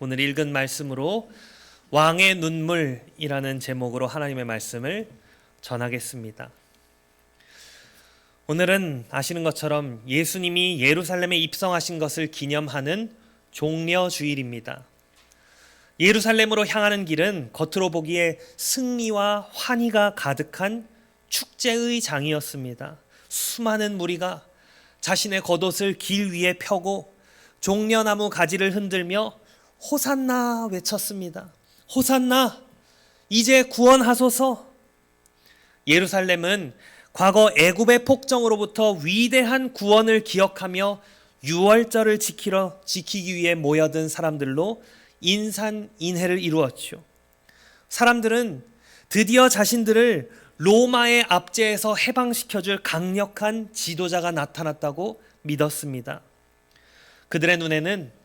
오늘 읽은 말씀으로 왕의 눈물이라는 제목으로 하나님의 말씀을 전하겠습니다. 오늘은 아시는 것처럼 예수님이 예루살렘에 입성하신 것을 기념하는 종려주일입니다. 예루살렘으로 향하는 길은 겉으로 보기에 승리와 환희가 가득한 축제의 장이었습니다. 수많은 무리가 자신의 겉옷을 길 위에 펴고 종려나무 가지를 흔들며 호산나 외쳤습니다. 호산나, 이제 구원하소서. 예루살렘은 과거 애굽의 폭정으로부터 위대한 구원을 기억하며 유월절을 지키기 위해 모여든 사람들로 인산인해를 이루었죠. 사람들은 드디어 자신들을 로마의 압제에서 해방시켜줄 강력한 지도자가 나타났다고 믿었습니다. 그들의 눈에는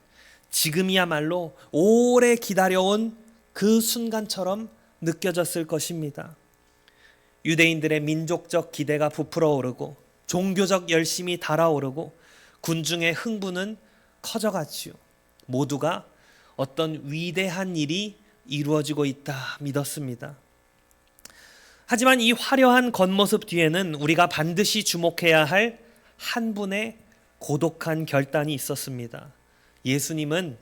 지금이야말로 오래 기다려온 그 순간처럼 느껴졌을 것입니다. 유대인들의 민족적 기대가 부풀어 오르고 종교적 열심이 달아오르고 군중의 흥분은 커져갔지요. 모두가 어떤 위대한 일이 이루어지고 있다 믿었습니다. 하지만 이 화려한 겉모습 뒤에는 우리가 반드시 주목해야 할 한 분의 고독한 결단이 있었습니다. 예수님은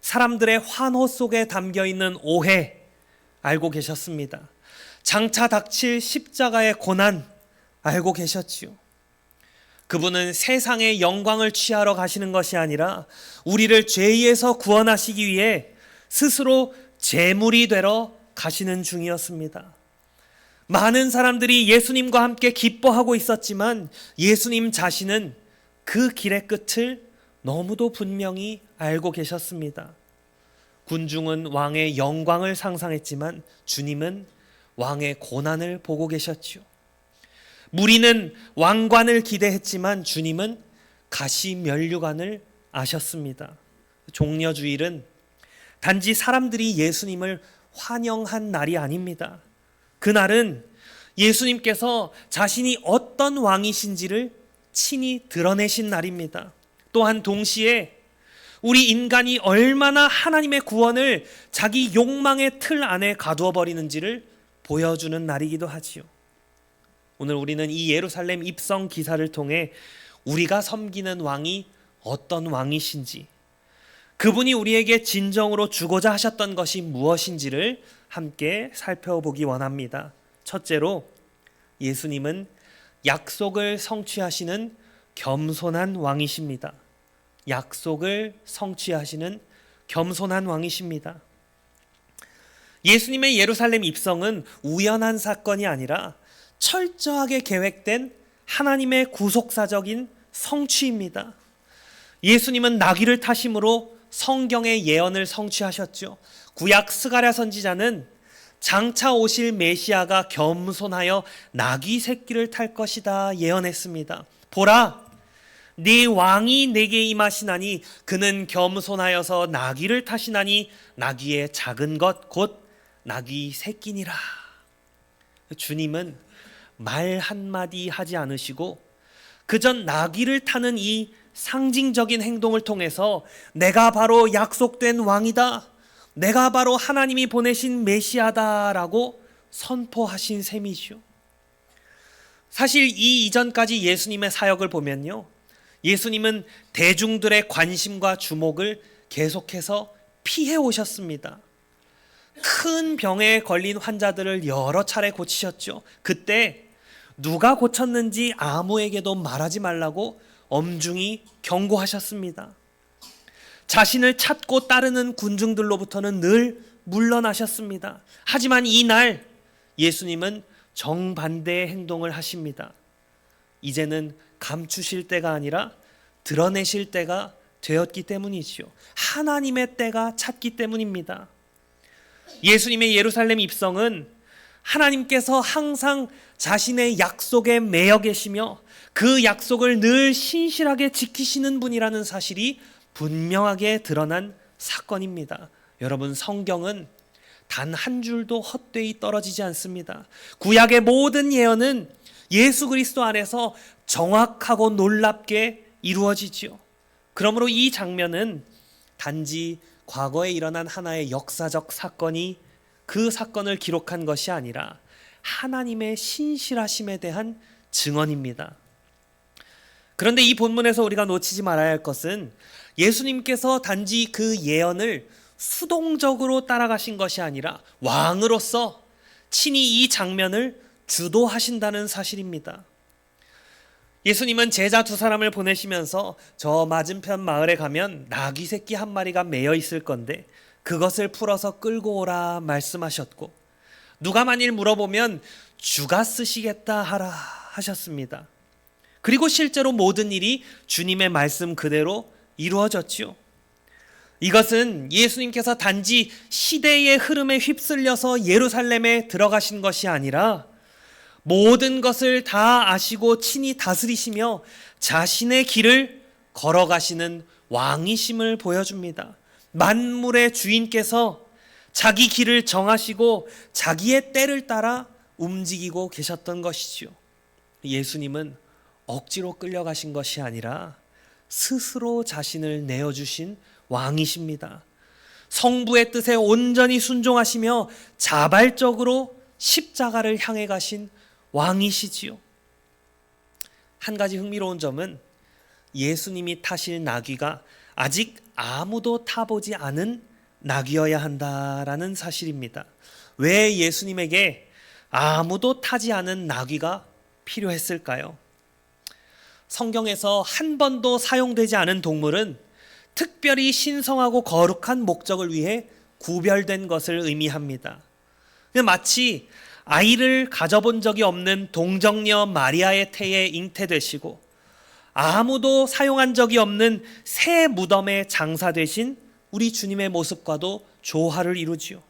사람들의 환호 속에 담겨있는 오해 알고 계셨습니다. 장차 닥칠 십자가의 고난 알고 계셨지요. 그분은 세상의 영광을 취하러 가시는 것이 아니라 우리를 죄에서 구원하시기 위해 스스로 제물이 되러 가시는 중이었습니다. 많은 사람들이 예수님과 함께 기뻐하고 있었지만 예수님 자신은 그 길의 끝을 너무도 분명히 알고 계셨습니다. 군중은 왕의 영광을 상상했지만 주님은 왕의 고난을 보고 계셨죠. 무리는 왕관을 기대했지만 주님은 가시면류관을 아셨습니다. 종려주일은 단지 사람들이 예수님을 환영한 날이 아닙니다. 그날은 예수님께서 자신이 어떤 왕이신지를 친히 드러내신 날입니다. 또한 동시에 우리 인간이 얼마나 하나님의 구원을 자기 욕망의 틀 안에 가두어 버리는지를 보여주는 날이기도 하지요. 오늘 우리는 이 예루살렘 입성 기사를 통해 우리가 섬기는 왕이 어떤 왕이신지, 그분이 우리에게 진정으로 주고자 하셨던 것이 무엇인지를 함께 살펴보기 원합니다. 첫째로, 예수님은 약속을 성취하시는 겸손한 왕이십니다. 약속을 성취하시는 겸손한 왕이십니다. 예수님의 예루살렘 입성은 우연한 사건이 아니라 철저하게 계획된 하나님의 구속사적인 성취입니다. 예수님은 나귀를 타심으로 성경의 예언을 성취하셨죠. 구약 스가랴 선지자는 장차 오실 메시아가 겸손하여 나귀 새끼를 탈 것이다 예언했습니다. 보라, 네 왕이 내게 임하시나니 그는 겸손하여서 나귀를 타시나니 나귀의 작은 것 곧 나귀 새끼니라. 주님은 말 한마디 하지 않으시고 그전 나귀를 타는 이 상징적인 행동을 통해서 내가 바로 약속된 왕이다, 내가 바로 하나님이 보내신 메시아다라고 선포하신 셈이죠. 사실 이 이전까지 예수님의 사역을 보면요, 예수님은 대중들의 관심과 주목을 계속해서 피해 오셨습니다. 큰 병에 걸린 환자들을 여러 차례 고치셨죠. 그때 누가 고쳤는지 아무에게도 말하지 말라고 엄중히 경고하셨습니다. 자신을 찾고 따르는 군중들로부터는 늘 물러나셨습니다. 하지만 이날 예수님은 정반대의 행동을 하십니다. 이제는 감추실 때가 아니라 드러내실 때가 되었기 때문이지요. 하나님의 때가 찼기 때문입니다. 예수님의 예루살렘 입성은 하나님께서 항상 자신의 약속에 매여 계시며 그 약속을 늘 신실하게 지키시는 분이라는 사실이 분명하게 드러난 사건입니다. 여러분, 성경은 단 한 줄도 헛되이 떨어지지 않습니다. 구약의 모든 예언은 예수 그리스도 안에서 정확하고 놀랍게 이루어지지요. 그러므로 이 장면은 단지 과거에 일어난 하나의 역사적 사건이 그 사건을 기록한 것이 아니라 하나님의 신실하심에 대한 증언입니다. 그런데 이 본문에서 우리가 놓치지 말아야 할 것은 예수님께서 단지 그 예언을 수동적으로 따라가신 것이 아니라 왕으로서 친히 이 장면을 주도하신다는 사실입니다. 예수님은 제자 두 사람을 보내시면서 저 맞은편 마을에 가면 나귀 새끼 한 마리가 매여 있을 건데 그것을 풀어서 끌고 오라 말씀하셨고, 누가 만일 물어보면 주가 쓰시겠다 하라 하셨습니다. 그리고 실제로 모든 일이 주님의 말씀 그대로 이루어졌지요. 이것은 예수님께서 단지 시대의 흐름에 휩쓸려서 예루살렘에 들어가신 것이 아니라 모든 것을 다 아시고 친히 다스리시며 자신의 길을 걸어가시는 왕이심을 보여줍니다. 만물의 주인께서 자기 길을 정하시고 자기의 때를 따라 움직이고 계셨던 것이지요. 예수님은 억지로 끌려가신 것이 아니라 스스로 자신을 내어주신 왕이십니다. 성부의 뜻에 온전히 순종하시며 자발적으로 십자가를 향해 가신 왕이시지요. 한 가지 흥미로운 점은 예수님이 타실 나귀가 아직 아무도 타보지 않은 나귀여야 한다라는 사실입니다. 왜 예수님에게 아무도 타지 않은 나귀가 필요했을까요? 성경에서 한 번도 사용되지 않은 동물은 특별히 신성하고 거룩한 목적을 위해 구별된 것을 의미합니다. 마치 아이를 가져본 적이 없는 동정녀 마리아의 태에 잉태되시고 아무도 사용한 적이 없는 새 무덤에 장사되신 우리 주님의 모습과도 조화를 이루지요.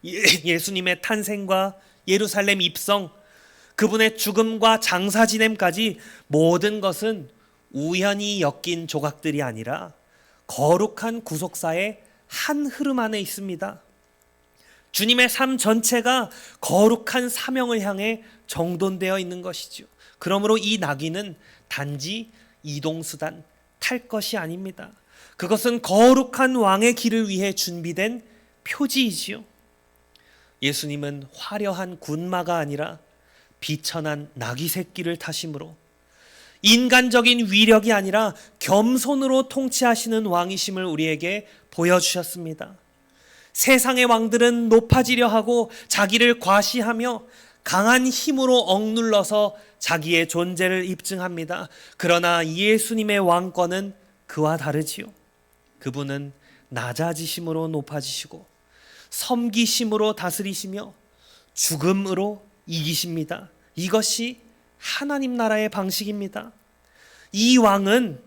예수님의 탄생과 예루살렘 입성, 그분의 죽음과 장사 지냄까지 모든 것은 우연히 엮인 조각들이 아니라 거룩한 구속사의 한 흐름 안에 있습니다. 주님의 삶 전체가 거룩한 사명을 향해 정돈되어 있는 것이죠. 그러므로 이 나귀는 단지 이동수단, 탈 것이 아닙니다. 그것은 거룩한 왕의 길을 위해 준비된 표지이지요. 예수님은 화려한 군마가 아니라 비천한 나귀 새끼를 타심으로 인간적인 위력이 아니라 겸손으로 통치하시는 왕이심을 우리에게 보여주셨습니다. 세상의 왕들은 높아지려 하고 자기를 과시하며 강한 힘으로 억눌러서 자기의 존재를 입증합니다. 그러나 예수님의 왕권은 그와 다르지요. 그분은 낮아지심으로 높아지시고 섬기심으로 다스리시며 죽음으로 이기십니다. 이것이 하나님 나라의 방식입니다. 이 왕은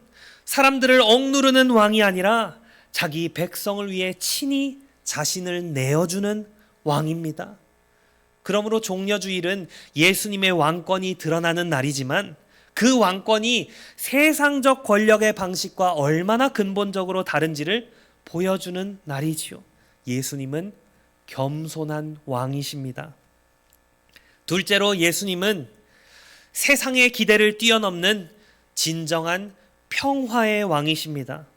사람들을 억누르는 왕이 아니라 자기 백성을 위해 친히 자신을 내어주는 왕입니다. 그러므로 종려주일은 예수님의 왕권이 드러나는 날이지만 그 왕권이 세상적 권력의 방식과 얼마나 근본적으로 다른지를 보여주는 날이지요. 예수님은 겸손한 왕이십니다. 둘째로 예수님은 세상의 기대를 뛰어넘는 진정한 평화의 왕이십니다.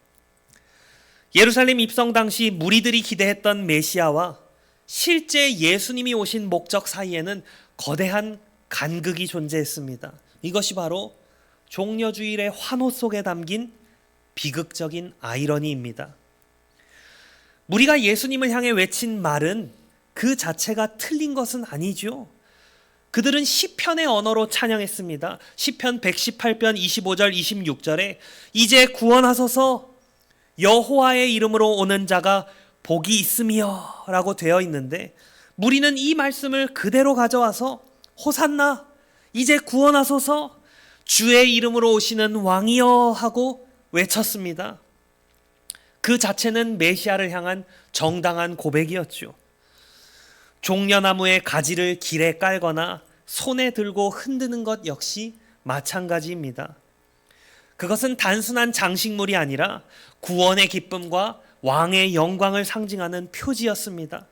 예루살렘 입성 당시 무리들이 기대했던 메시아와 실제 예수님이 오신 목적 사이에는 거대한 간극이 존재했습니다. 이것이 바로 종려주일의 환호 속에 담긴 비극적인 아이러니입니다. 무리가 예수님을 향해 외친 말은 그 자체가 틀린 것은 아니죠. 그들은 시편의 언어로 찬양했습니다. 시편 118편 25절 26절에 이제 구원하소서 여호와의 이름으로 오는 자가 복이 있으며 라고 되어 있는데, 무리는 이 말씀을 그대로 가져와서 호산나 이제 구원하소서 주의 이름으로 오시는 왕이여 하고 외쳤습니다. 그 자체는 메시아를 향한 정당한 고백이었죠. 종려나무의 가지를 길에 깔거나 손에 들고 흔드는 것 역시 마찬가지입니다. 그것은 단순한 장식물이 아니라 구원의 기쁨과 왕의 영광을 상징하는 표지였습니다.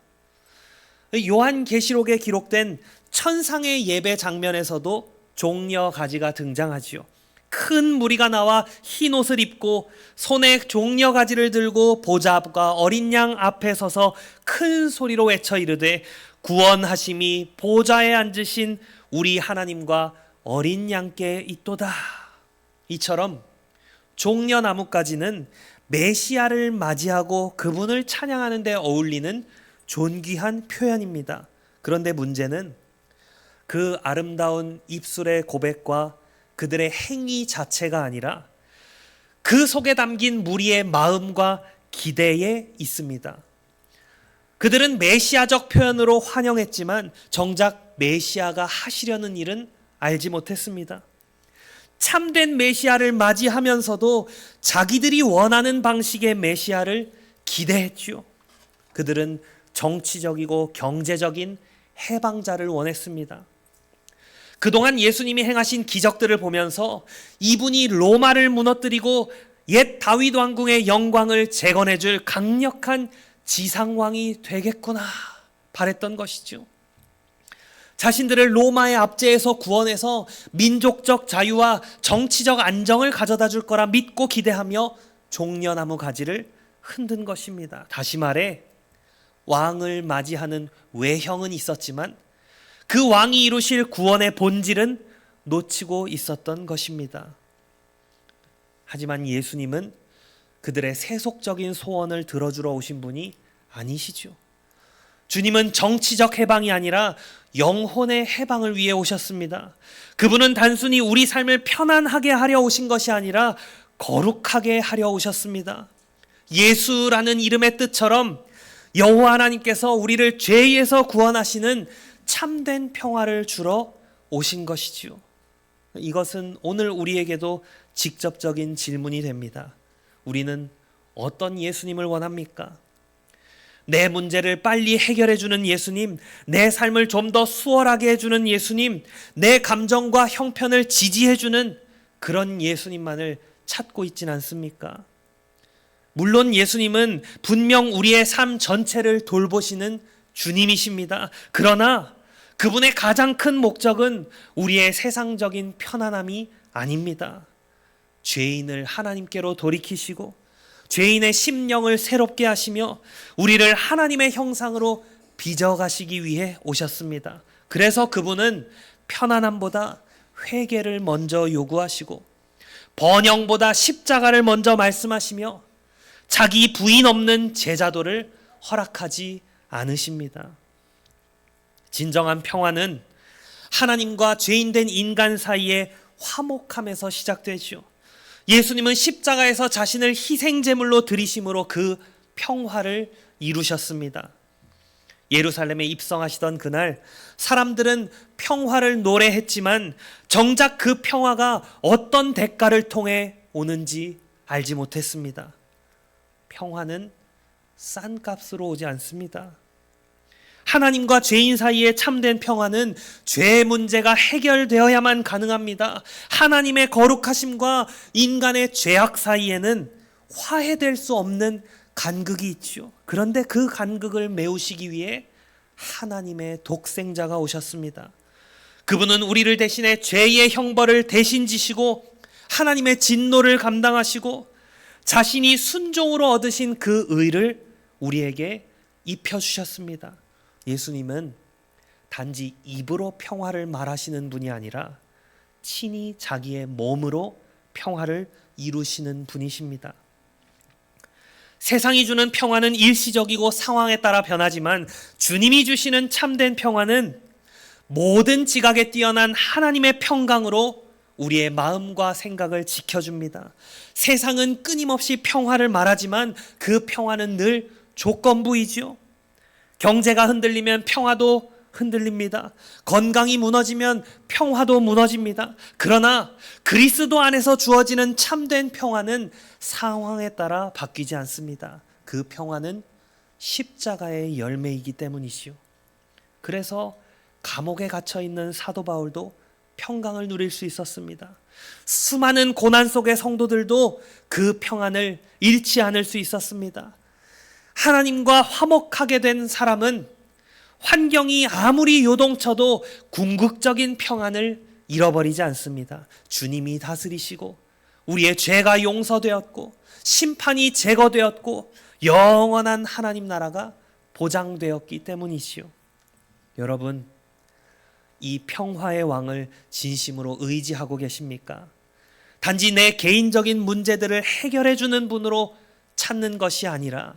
요한계시록에 기록된 천상의 예배 장면에서도 종려 가지가 등장하지요. 큰 무리가 나와 흰 옷을 입고 손에 종려가지를 들고 보좌와 어린 양 앞에 서서 큰 소리로 외쳐 이르되 구원하심이 보좌에 앉으신 우리 하나님과 어린 양께 있도다. 이처럼 종려나무까지는 메시아를 맞이하고 그분을 찬양하는 데 어울리는 존귀한 표현입니다. 그런데 문제는 그 아름다운 입술의 고백과 그들의 행위 자체가 아니라 그 속에 담긴 무리의 마음과 기대에 있습니다. 그들은 메시아적 표현으로 환영했지만 정작 메시아가 하시려는 일은 알지 못했습니다. 참된 메시아를 맞이하면서도 자기들이 원하는 방식의 메시아를 기대했죠. 그들은 정치적이고 경제적인 해방자를 원했습니다. 그동안 예수님이 행하신 기적들을 보면서 이분이 로마를 무너뜨리고 옛 다윗 왕궁의 영광을 재건해 줄 강력한 지상왕이 되겠구나 바랬던 것이죠. 자신들을 로마의 압제에서 구원해서 민족적 자유와 정치적 안정을 가져다 줄 거라 믿고 기대하며 종려나무 가지를 흔든 것입니다. 다시 말해 왕을 맞이하는 외형은 있었지만 그 왕이 이루실 구원의 본질은 놓치고 있었던 것입니다. 하지만 예수님은 그들의 세속적인 소원을 들어주러 오신 분이 아니시죠. 주님은 정치적 해방이 아니라 영혼의 해방을 위해 오셨습니다. 그분은 단순히 우리 삶을 편안하게 하려 오신 것이 아니라 거룩하게 하려 오셨습니다. 예수라는 이름의 뜻처럼 여호와 하나님께서 우리를 죄에서 구원하시는 참된 평화를 주러 오신 것이지요. 이것은 오늘 우리에게도 직접적인 질문이 됩니다. 우리는 어떤 예수님을 원합니까? 내 문제를 빨리 해결해 주는 예수님, 내 삶을 좀 더 수월하게 해주는 예수님, 내 감정과 형편을 지지해 주는 그런 예수님만을 찾고 있진 않습니까? 물론 예수님은 분명 우리의 삶 전체를 돌보시는 주님이십니다. 그러나 그분의 가장 큰 목적은 우리의 세상적인 편안함이 아닙니다. 죄인을 하나님께로 돌이키시고 죄인의 심령을 새롭게 하시며 우리를 하나님의 형상으로 빚어가시기 위해 오셨습니다. 그래서 그분은 편안함보다 회개를 먼저 요구하시고 번영보다 십자가를 먼저 말씀하시며 자기 부인 없는 제자도를 허락하지 않으십니다. 진정한 평화는 하나님과 죄인된 인간 사이의 화목함에서 시작되죠. 예수님은 십자가에서 자신을 희생제물로 드리심으로 그 평화를 이루셨습니다. 예루살렘에 입성하시던 그날 사람들은 평화를 노래했지만 정작 그 평화가 어떤 대가를 통해 오는지 알지 못했습니다. 평화는 싼 값으로 오지 않습니다. 하나님과 죄인 사이의 참된 평화는 죄의 문제가 해결되어야만 가능합니다. 하나님의 거룩하심과 인간의 죄악 사이에는 화해될 수 없는 간극이 있죠. 그런데 그 간극을 메우시기 위해 하나님의 독생자가 오셨습니다. 그분은 우리를 대신해 죄의 형벌을 대신 지시고 하나님의 진노를 감당하시고 자신이 순종으로 얻으신 그 의를 우리에게 입혀주셨습니다. 예수님은 단지 입으로 평화를 말하시는 분이 아니라 친히 자기의 몸으로 평화를 이루시는 분이십니다. 세상이 주는 평화는 일시적이고 상황에 따라 변하지만 주님이 주시는 참된 평화는 모든 지각에 뛰어난 하나님의 평강으로 우리의 마음과 생각을 지켜줍니다. 세상은 끊임없이 평화를 말하지만 그 평화는 늘 조건부이죠. 경제가 흔들리면 평화도 흔들립니다. 건강이 무너지면 평화도 무너집니다. 그러나 그리스도 안에서 주어지는 참된 평화는 상황에 따라 바뀌지 않습니다. 그 평화는 십자가의 열매이기 때문이지요. 그래서 감옥에 갇혀 있는 사도 바울도 평강을 누릴 수 있었습니다. 수많은 고난 속의 성도들도 그 평안을 잃지 않을 수 있었습니다. 하나님과 화목하게 된 사람은 환경이 아무리 요동쳐도 궁극적인 평안을 잃어버리지 않습니다. 주님이 다스리시고 우리의 죄가 용서되었고 심판이 제거되었고 영원한 하나님 나라가 보장되었기 때문이지요. 여러분, 이 평화의 왕을 진심으로 의지하고 계십니까? 단지 내 개인적인 문제들을 해결해 주는 분으로 찾는 것이 아니라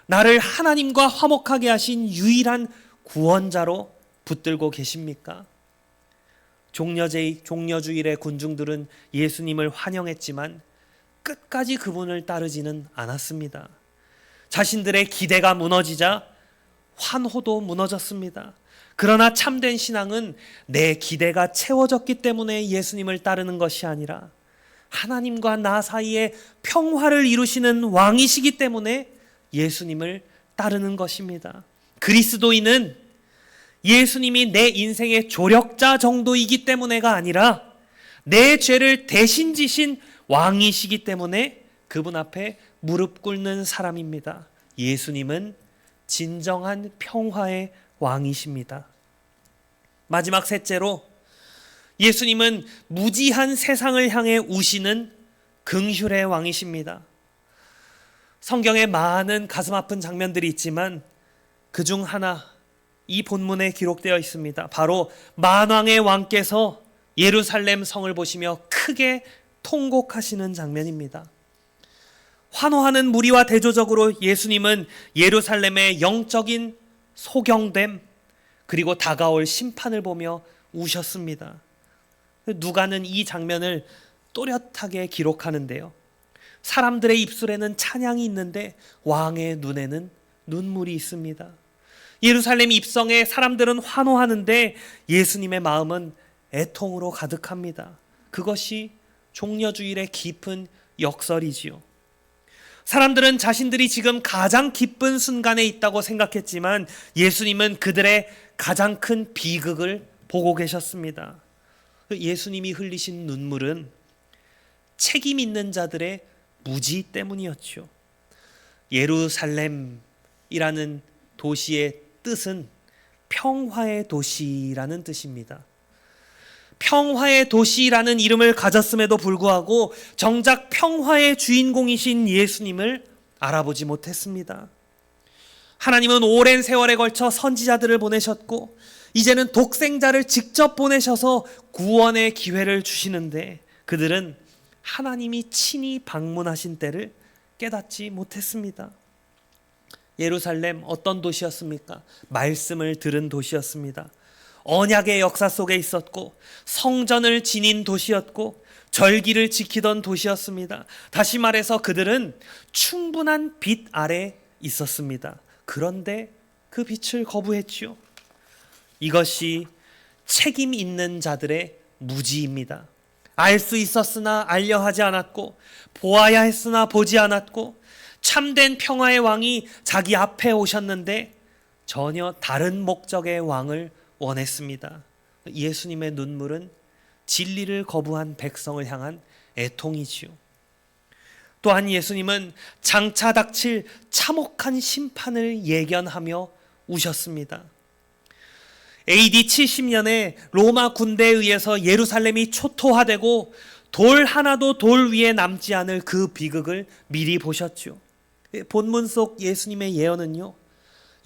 나를 하나님과 화목하게 하신 유일한 구원자로 붙들고 계십니까? 종려주일의 군중들은 예수님을 환영했지만 끝까지 그분을 따르지는 않았습니다. 자신들의 기대가 무너지자 환호도 무너졌습니다. 그러나 참된 신앙은 내 기대가 채워졌기 때문에 예수님을 따르는 것이 아니라 하나님과 나 사이에 평화를 이루시는 왕이시기 때문에 예수님을 따르는 것입니다. 그리스도인은 예수님이 내 인생의 조력자 정도이기 때문에가 아니라 내 죄를 대신 지신 왕이시기 때문에 그분 앞에 무릎 꿇는 사람입니다. 예수님은 진정한 평화의 왕이십니다. 마지막 셋째로, 예수님은 무지한 세상을 향해 우시는 긍휼의 왕이십니다. 성경에 많은 가슴 아픈 장면들이 있지만 그중 하나, 이 본문에 기록되어 있습니다. 바로 만왕의 왕께서 예루살렘 성을 보시며 크게 통곡하시는 장면입니다. 환호하는 무리와 대조적으로 예수님은 예루살렘의 영적인 소경됨 그리고 다가올 심판을 보며 우셨습니다. 누가는 이 장면을 또렷하게 기록하는데요. 사람들의 입술에는 찬양이 있는데 왕의 눈에는 눈물이 있습니다. 예루살렘 입성에 사람들은 환호하는데 예수님의 마음은 애통으로 가득합니다. 그것이 종려주일의 깊은 역설이지요. 사람들은 자신들이 지금 가장 기쁜 순간에 있다고 생각했지만 예수님은 그들의 가장 큰 비극을 보고 계셨습니다. 예수님이 흘리신 눈물은 책임 있는 자들의 무지 때문이었죠. 예루살렘이라는 도시의 뜻은 평화의 도시라는 뜻입니다. 평화의 도시라는 이름을 가졌음에도 불구하고 정작 평화의 주인공이신 예수님을 알아보지 못했습니다. 하나님은 오랜 세월에 걸쳐 선지자들을 보내셨고 이제는 독생자를 직접 보내셔서 구원의 기회를 주시는데 그들은 하나님이 친히 방문하신 때를 깨닫지 못했습니다. 예루살렘 어떤 도시였습니까? 말씀을 들은 도시였습니다. 언약의 역사 속에 있었고 성전을 지닌 도시였고 절기를 지키던 도시였습니다. 다시 말해서 그들은 충분한 빛 아래 있었습니다. 그런데 그 빛을 거부했지요. 이것이 책임 있는 자들의 무지입니다. 알 수 있었으나 알려 하지 않았고 보아야 했으나 보지 않았고 참된 평화의 왕이 자기 앞에 오셨는데 전혀 다른 목적의 왕을 원했습니다. 예수님의 눈물은 진리를 거부한 백성을 향한 애통이지요. 또한 예수님은 장차 닥칠 참혹한 심판을 예견하며 우셨습니다. AD 70년에 로마 군대에 의해서 예루살렘이 초토화되고 돌 하나도 돌 위에 남지 않을 그 비극을 미리 보셨죠. 본문 속 예수님의 예언은요,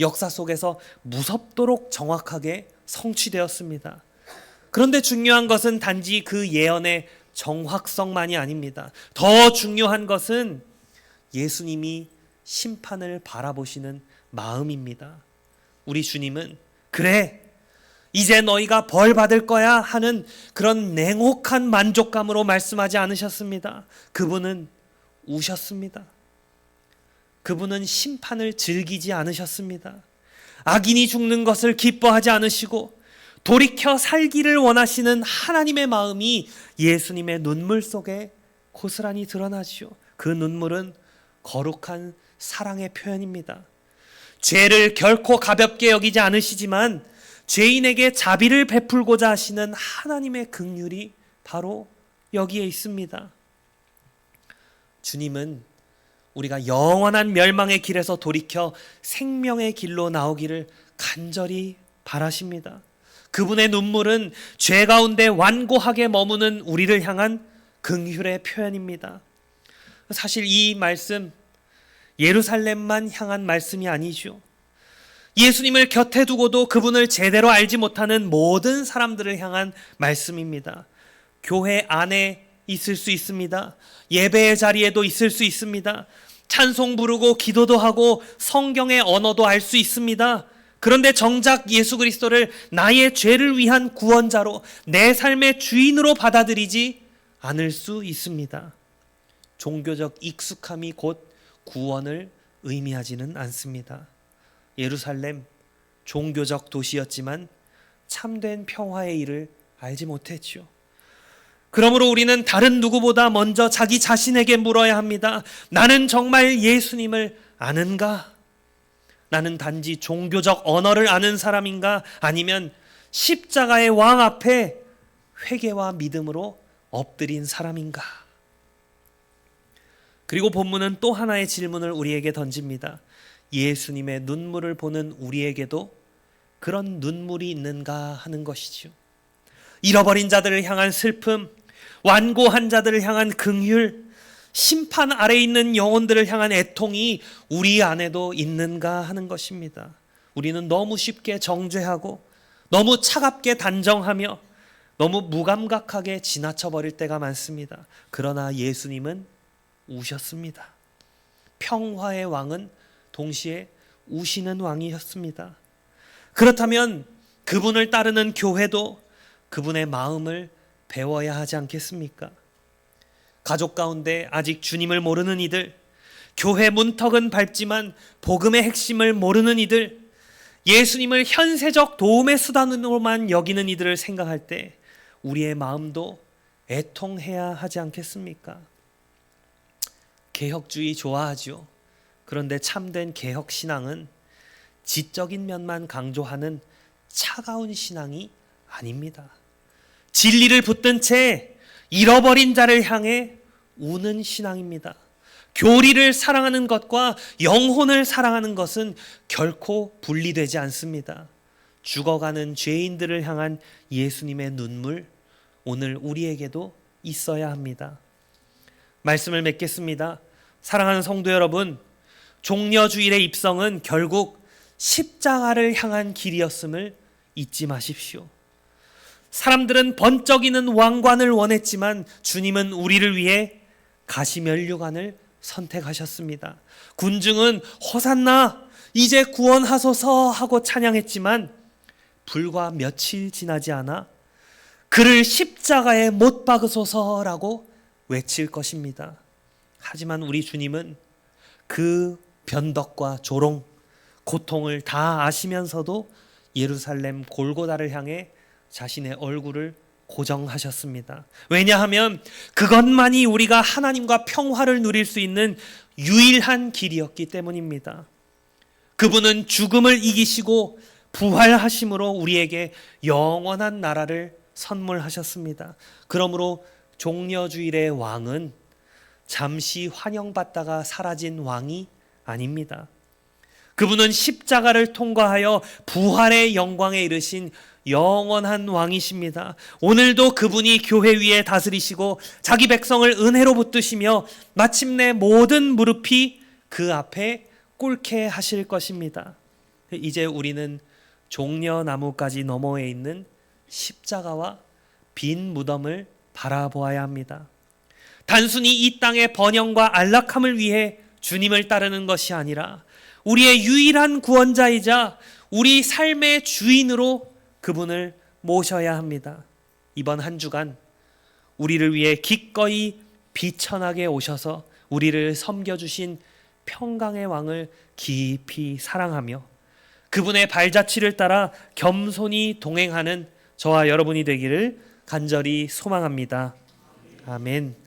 역사 속에서 무섭도록 정확하게 성취되었습니다. 그런데 중요한 것은 단지 그 예언의 정확성만이 아닙니다. 더 중요한 것은 예수님이 심판을 바라보시는 마음입니다. 우리 주님은 그래, 이제 너희가 벌 받을 거야 하는 그런 냉혹한 만족감으로 말씀하지 않으셨습니다. 그분은 우셨습니다. 그분은 심판을 즐기지 않으셨습니다. 악인이 죽는 것을 기뻐하지 않으시고 돌이켜 살기를 원하시는 하나님의 마음이 예수님의 눈물 속에 고스란히 드러나지요. 그 눈물은 거룩한 사랑의 표현입니다. 죄를 결코 가볍게 여기지 않으시지만 죄인에게 자비를 베풀고자 하시는 하나님의 긍휼이 바로 여기에 있습니다. 주님은 우리가 영원한 멸망의 길에서 돌이켜 생명의 길로 나오기를 간절히 바라십니다. 그분의 눈물은 죄 가운데 완고하게 머무는 우리를 향한 긍휼의 표현입니다. 사실 이 말씀 예루살렘만 향한 말씀이 아니죠. 예수님을 곁에 두고도 그분을 제대로 알지 못하는 모든 사람들을 향한 말씀입니다. 교회 안에 있을 수 있습니다. 예배의 자리에도 있을 수 있습니다. 찬송 부르고 기도도 하고 성경의 언어도 알 수 있습니다. 그런데 정작 예수 그리스도를 나의 죄를 위한 구원자로 내 삶의 주인으로 받아들이지 않을 수 있습니다. 종교적 익숙함이 곧 구원을 의미하지는 않습니다. 예루살렘 종교적 도시였지만 참된 평화의 일을 알지 못했죠. 그러므로 우리는 다른 누구보다 먼저 자기 자신에게 물어야 합니다. 나는 정말 예수님을 아는가? 나는 단지 종교적 언어를 아는 사람인가? 아니면 십자가의 왕 앞에 회개와 믿음으로 엎드린 사람인가? 그리고 본문은 또 하나의 질문을 우리에게 던집니다. 예수님의 눈물을 보는 우리에게도 그런 눈물이 있는가 하는 것이죠. 잃어버린 자들을 향한 슬픔, 완고한 자들을 향한 긍휼, 심판 아래 있는 영혼들을 향한 애통이 우리 안에도 있는가 하는 것입니다. 우리는 너무 쉽게 정죄하고 너무 차갑게 단정하며 너무 무감각하게 지나쳐 버릴 때가 많습니다. 그러나 예수님은 우셨습니다. 평화의 왕은 동시에 우시는 왕이셨습니다. 그렇다면 그분을 따르는 교회도 그분의 마음을 배워야 하지 않겠습니까? 가족 가운데 아직 주님을 모르는 이들, 교회 문턱은 밟지만 복음의 핵심을 모르는 이들, 예수님을 현세적 도움의 수단으로만 여기는 이들을 생각할 때 우리의 마음도 애통해야 하지 않겠습니까? 개혁주의 좋아하죠. 그런데 참된 개혁신앙은 지적인 면만 강조하는 차가운 신앙이 아닙니다. 진리를 붙든 채 잃어버린 자를 향해 우는 신앙입니다. 교리를 사랑하는 것과 영혼을 사랑하는 것은 결코 분리되지 않습니다. 죽어가는 죄인들을 향한 예수님의 눈물, 오늘 우리에게도 있어야 합니다. 말씀을 맺겠습니다. 사랑하는 성도 여러분, 종려주일의 입성은 결국 십자가를 향한 길이었음을 잊지 마십시오. 사람들은 번쩍이는 왕관을 원했지만 주님은 우리를 위해 가시면류관을 선택하셨습니다. 군중은 호산나 이제 구원하소서 하고 찬양했지만 불과 며칠 지나지 않아 그를 십자가에 못 박으소서라고 외칠 것입니다. 하지만 우리 주님은 그 변덕과 조롱, 고통을 다 아시면서도 예루살렘 골고다를 향해 자신의 얼굴을 고정하셨습니다. 왜냐하면 그것만이 우리가 하나님과 평화를 누릴 수 있는 유일한 길이었기 때문입니다. 그분은 죽음을 이기시고 부활하심으로 우리에게 영원한 나라를 선물하셨습니다. 그러므로 종려주일의 왕은 잠시 환영받다가 사라진 왕이 아닙니다. 그분은 십자가를 통과하여 부활의 영광에 이르신 영원한 왕이십니다. 오늘도 그분이 교회 위에 다스리시고 자기 백성을 은혜로 붙드시며 마침내 모든 무릎이 그 앞에 꿇게 하실 것입니다. 이제 우리는 종려나무까지 너머에 있는 십자가와 빈 무덤을 바라보아야 합니다. 단순히 이 땅의 번영과 안락함을 위해 주님을 따르는 것이 아니라 우리의 유일한 구원자이자 우리 삶의 주인으로 그분을 모셔야 합니다. 이번 한 주간 우리를 위해 기꺼이 비천하게 오셔서 우리를 섬겨주신 평강의 왕을 깊이 사랑하며 그분의 발자취를 따라 겸손히 동행하는 저와 여러분이 되기를 간절히 소망합니다. 아멘.